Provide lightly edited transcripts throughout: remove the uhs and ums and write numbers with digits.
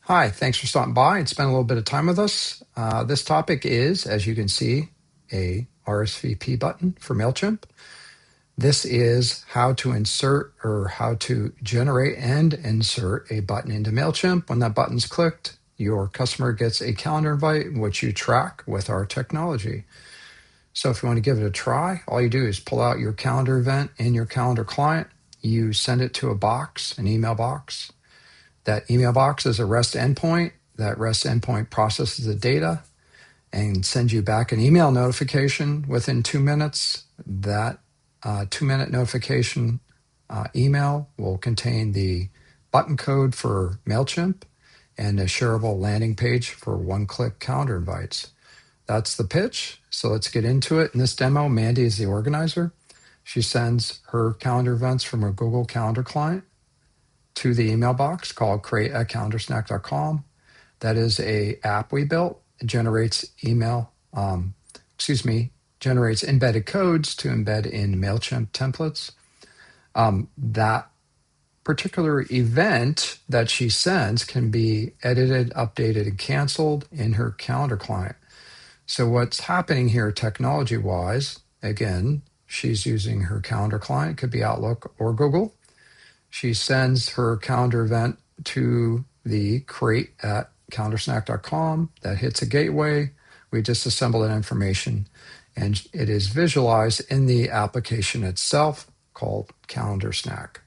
Hi, thanks for stopping by and spending a little bit of time with us. This topic is, as you can see, a RSVP button for MailChimp. This is how to insert or how to generate and insert a button into MailChimp. When that button's clicked, your customer gets a calendar invite, which you track with our technology. So if you want to give it a try, all you do is pull out your calendar event in your calendar client. You send it to a box, an email box. That email box is a REST endpoint. That REST endpoint processes the data and sends you back an email notification within 2 minutes. That 2-minute notification email will contain the button code for MailChimp and a shareable landing page for one-click calendar invites. That's the pitch. So let's get into it. In this demo, Mandy is the organizer. She sends her calendar events from her Google Calendar client to the email box called create@calendarsnack.com. That is a app we built. It generates generates embedded codes to embed in MailChimp templates. That particular event that she sends can be edited, updated, and canceled in her calendar client. So what's happening here technology-wise, again, she's using her calendar client, could be Outlook or Google. She sends her calendar event to the create@calendarsnack.com. That hits a gateway. We just assemble that information, and it is visualized in the application itself called Calendar Snack.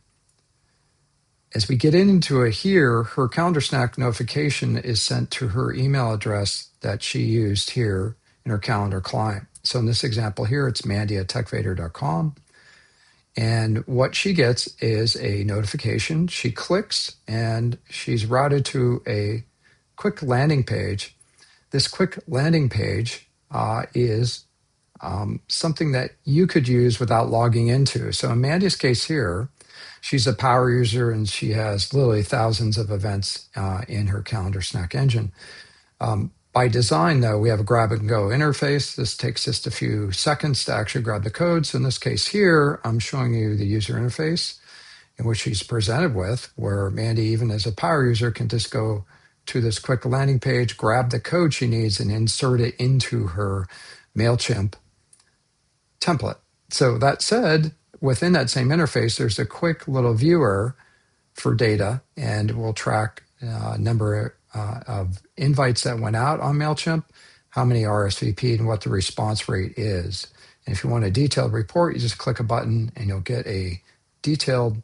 As we get into it here, her Calendar Snack notification is sent to her email address that she used here in her calendar client. So in this example here, it's mandy@techvader.com. And what she gets is a notification. She clicks and she's routed to a quick landing page. This quick landing page is something that you could use without logging into. So in Mandy's case here, she's a power user and she has literally thousands of events in her Calendar Snack engine. By design, though, we have a grab and go interface. This takes just a few seconds to actually grab the code. So in this case here, I'm showing you the user interface in which she's presented with, where Mandy, even as a power user, can just go to this quick landing page, grab the code she needs, and insert it into her MailChimp template. So that said, within that same interface, there's a quick little viewer for data, and we'll track a number of invites that went out on MailChimp, how many RSVP'd, and what the response rate is. And if you want a detailed report, you just click a button and you'll get a detailed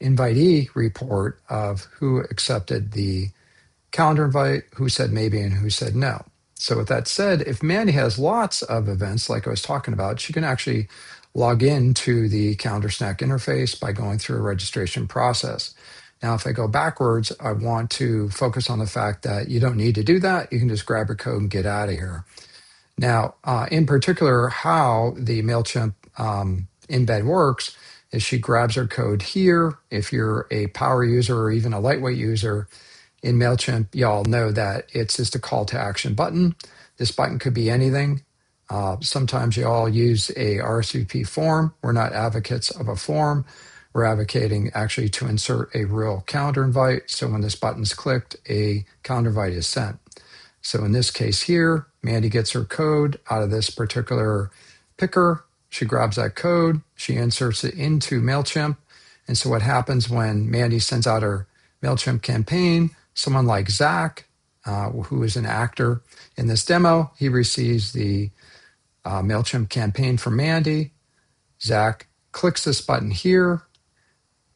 invitee report of who accepted the calendar invite, who said maybe, and who said no. So with that said, if Mandy has lots of events like I was talking about, she can actually log into the Calendar Snack interface by going through a registration process. Now, if I go backwards, I want to focus on the fact that you don't need to do that. You can just grab your code and get out of here. Now, in particular, how the MailChimp embed works is she grabs her code here. If you're a power user or even a lightweight user in MailChimp, y'all know that it's just a call to action button. This button could be anything. Sometimes you all use a RSVP form. We're not advocates of a form. We're advocating actually to insert a real calendar invite. So when this button's clicked, a calendar invite is sent. So in this case here, Mandy gets her code out of this particular picker. She grabs that code, she inserts it into MailChimp. And so what happens when Mandy sends out her MailChimp campaign, someone like Zach, who is an actor in this demo, he receives the MailChimp campaign from Mandy. Zach clicks this button here.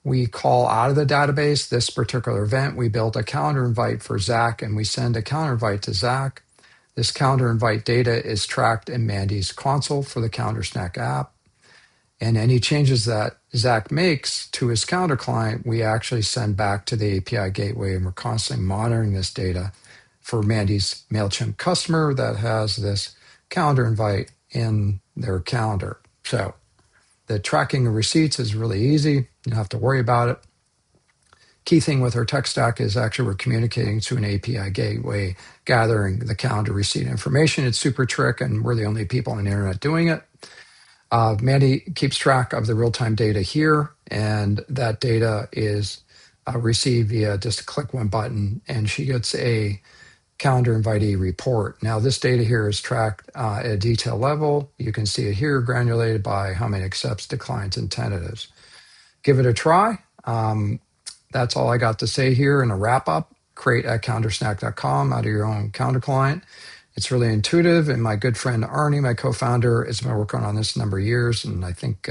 We call out of the database this particular event. We built a calendar invite for Zach, and we send a calendar invite to Zach. This calendar invite data is tracked in Mandy's console for the Calendar Snack app. And any changes that Zach makes to his calendar client, we actually send back to the API gateway, and we're constantly monitoring this data for Mandy's MailChimp customer that has this calendar invite in their calendar. So the tracking of receipts is really easy. You don't have to worry about it. Key thing with our tech stack is actually we're communicating to an API gateway, gathering the calendar receipt information. It's super trick, and we're the only people on the internet doing it. Mandy keeps track of the real-time data here, and that data is receive via just a click one button, and she gets a calendar invitee report. Now, this data here is tracked at a detail level. You can see it here, granulated by how many accepts, declines, and tentatives. Give it a try. That's all I got to say here in a wrap up. Create at calendarsnack.com out of your own calendar client. It's really intuitive, and my good friend Arnie, my co-founder, has been working on this a number of years, and I think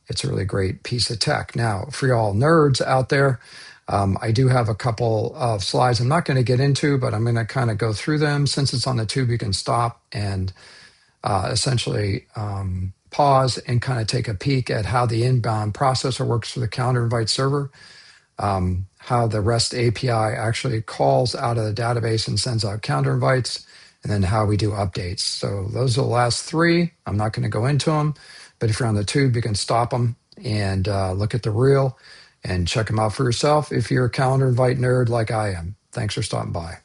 it's a really great piece of tech. Now, for y'all nerds out there, I do have a couple of slides I'm not going to get into, but I'm going to kind of go through them. Since it's on the tube, you can stop and essentially pause and kind of take a peek at how the inbound processor works for the calendar invite server, how the REST API actually calls out of the database and sends out calendar invites, and then how we do updates. So those are the last three. I'm not going to go into them, but if you're on the tube, you can stop them and look at the reel and check them out for yourself if you're a calendar invite nerd like I am. Thanks for stopping by.